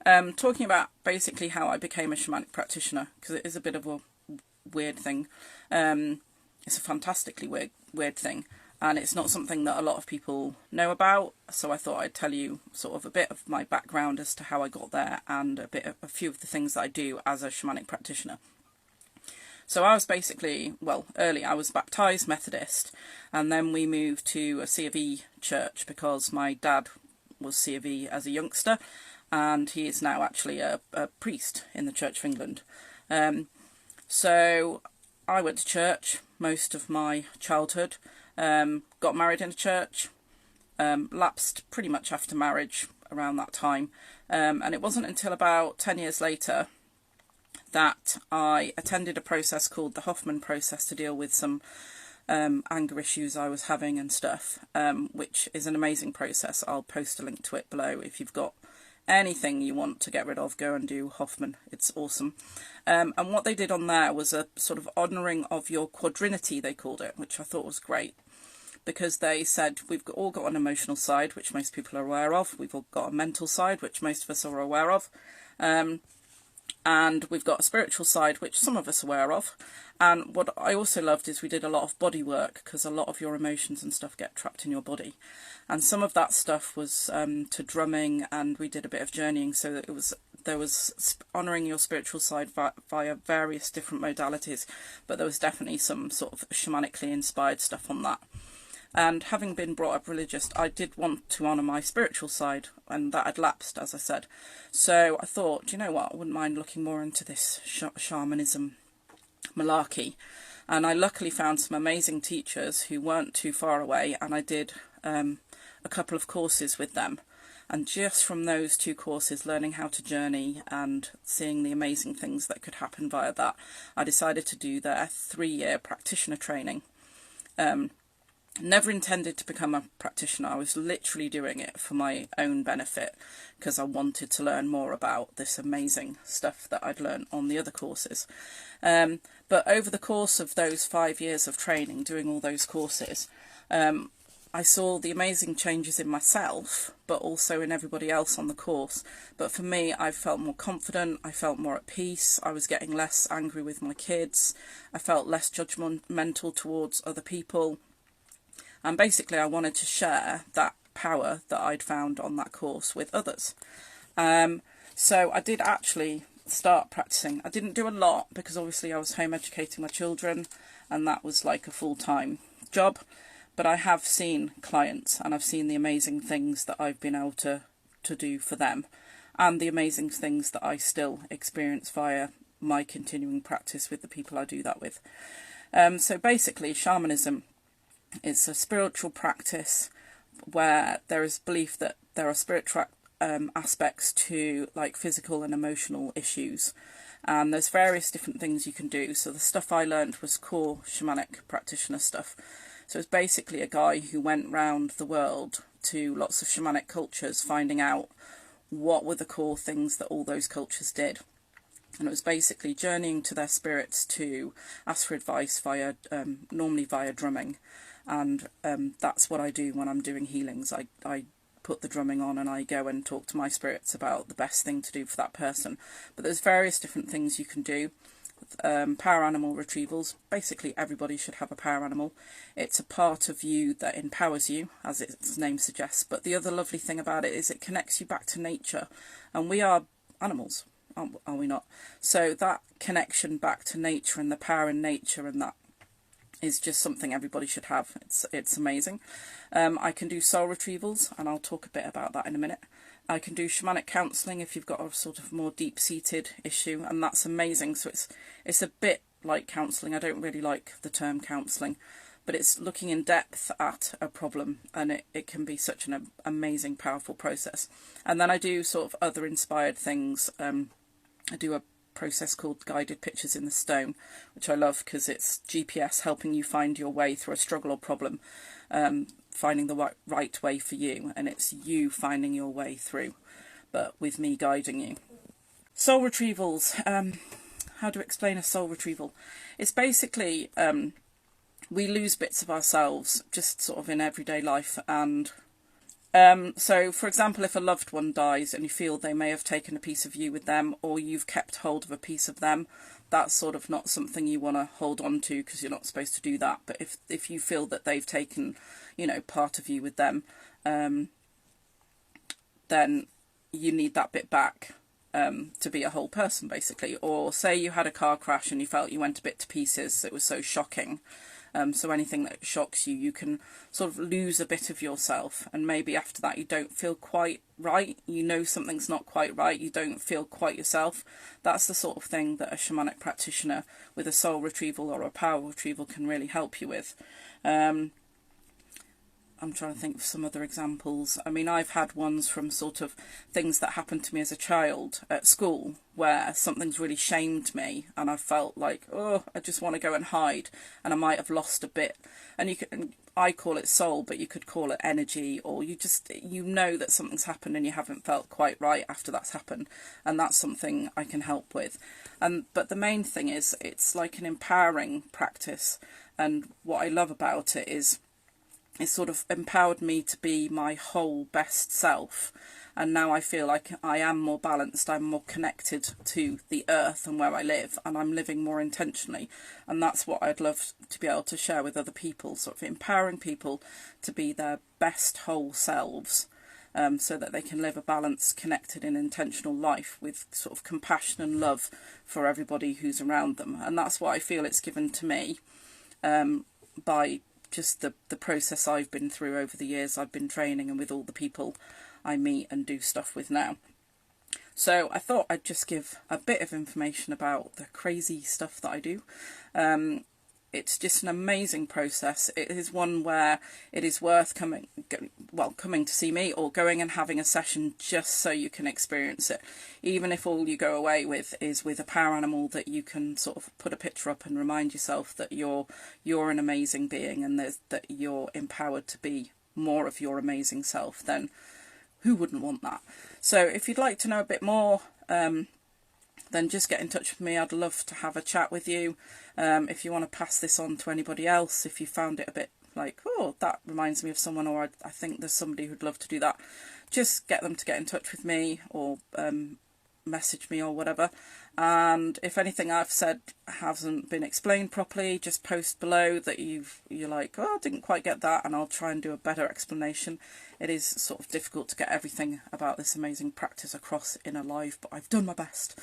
talking about basically how I became a shamanic practitioner, because it is a bit of a weird thing. It's a fantastically weird thing, and it's not something that a lot of people know about, so I thought I'd tell you sort of a bit of my background as to how I got there, and a few of the things that I do as a shamanic practitioner. So I was basically, well, early I was baptised Methodist, and then we moved to a C of E church because my dad was C of E as a youngster, and he is now actually a priest in the Church of England. So I went to church most of my childhood, got married in a church, lapsed pretty much after marriage around that time, and it wasn't until about 10 years later that I attended a process called the Hoffman process to deal with some anger issues I was having and stuff, which is an amazing process. I'll post a link to it below. If you've got anything you want to get rid of, go and do Hoffman. It's awesome. And what they did on there was a sort of honouring of your quadrinity, they called it, which I thought was great, because they said we've all got an emotional side, which most people are aware of. We've all got a mental side, which most of us are aware of. And we've got a spiritual side, which some of us are aware of. And what I also loved is we did a lot of body work, because a lot of your emotions and stuff get trapped in your body. And some of that stuff was to drumming, and we did a bit of journeying, so that there was honouring your spiritual side via various different modalities, but there was definitely some sort of shamanically inspired stuff on that. And having been brought up religious, I did want to honour my spiritual side, and that had lapsed, as I said. So I thought, you know what, I wouldn't mind looking more into this shamanism malarkey. And I luckily found some amazing teachers who weren't too far away, and I did a couple of courses with them. And just from those 2 courses, learning how to journey and seeing the amazing things that could happen via that, I decided to do their 3-year practitioner training. Never intended to become a practitioner. I was literally doing it for my own benefit, because I wanted to learn more about this amazing stuff that I'd learned on the other courses. But over the course of those 5 years of training, doing all those courses, I saw the amazing changes in myself, but also in everybody else on the course. But for me, I felt more confident, I felt more at peace, I was getting less angry with my kids, I felt less judgmental towards other people. And basically I wanted to share that power that I'd found on that course with others. So I did actually start practicing. I didn't do a lot, because obviously I was home educating my children, and that was like a full-time job. But I have seen clients, and I've seen the amazing things that I've been able to do for them, and the amazing things that I still experience via my continuing practice with the people I do that with. So basically, shamanism is a spiritual practice where there is belief that there are spiritual aspects to like physical and emotional issues, and there's various different things you can do. So the stuff I learned was Core Shamanic Practitioner stuff. So it's basically a guy who went round the world to lots of shamanic cultures, finding out what were the core things that all those cultures did. And it was basically journeying to their spirits to ask for advice via, normally via drumming. And that's what I do when I'm doing healings. I put the drumming on and I go and talk to my spirits about the best thing to do for that person. But there's various different things you can do. Power animal retrievals. Basically everybody should have a power animal. It's a part of you that empowers you, as its name suggests. But the other lovely thing about it is it connects you back to nature. And we are animals, are we not? So that connection back to nature and the power in nature, and that is just something everybody should have. It's amazing. I can do soul retrievals, and I'll talk a bit about that in a minute. I can do shamanic counselling if you've got a sort of more deep-seated issue, and that's amazing. So it's a bit like counselling. I don't really like the term counselling, but it's looking in depth at a problem, and it can be such an amazing, powerful process. And then I do sort of other inspired things. I do a process called guided pictures in the stone, which I love because it's GPS helping you find your way through a struggle or problem, finding the right way for you, and it's you finding your way through, but with me guiding you. Soul retrievals. How to explain a soul retrieval? It's basically we lose bits of ourselves just sort of in everyday life, and So, for example, if a loved one dies and you feel they may have taken a piece of you with them, or you've kept hold of a piece of them, that's sort of not something you want to hold on to, because you're not supposed to do that. But if you feel that they've taken, you know, part of you with them, then you need that bit back to be a whole person, basically. Or say you had a car crash and you felt you went a bit to pieces, it was so shocking. So anything that shocks you, you can sort of lose a bit of yourself, and maybe after that you don't feel quite right, you know something's not quite right, you don't feel quite yourself. That's the sort of thing that a shamanic practitioner with a soul retrieval or a power retrieval can really help you with. I'm trying to think of some other examples. I mean, I've had ones from sort of things that happened to me as a child at school, where something's really shamed me and I felt like, oh, I just want to go and hide, and I might have lost a bit. And I call it soul, but you could call it energy, or you know that something's happened and you haven't felt quite right after that's happened, and that's something I can help with. But the main thing is, it's like an empowering practice, and what I love about it is it sort of empowered me to be my whole best self, and now I feel like I am more balanced, I'm more connected to the earth and where I live, and I'm living more intentionally. And that's what I'd love to be able to share with other people, sort of empowering people to be their best whole selves, so that they can live a balanced, connected and intentional life with sort of compassion and love for everybody who's around them. And that's what I feel it's given to me by just the process I've been through over the years I've been training, and with all the people I meet and do stuff with now. So I thought I'd just give a bit of information about the crazy stuff that I do. It's just an amazing process. It is one where it is worth coming to see me, or going and having a session just so you can experience it. Even if all you go away with is with a power animal that you can sort of put a picture up and remind yourself that you're an amazing being, and that you're empowered to be more of your amazing self, then who wouldn't want that? So if you'd like to know a bit more, then just get in touch with me. I'd love to have a chat with you. If you want to pass this on to anybody else, if you found it a bit like, oh, that reminds me of someone, or I think there's somebody who'd love to do that, just get them to get in touch with me, or message me or whatever. And if anything I've said hasn't been explained properly, just post below that you're like, oh, I didn't quite get that, and I'll try and do a better explanation. It is sort of difficult to get everything about this amazing practice across in a live, but I've done my best.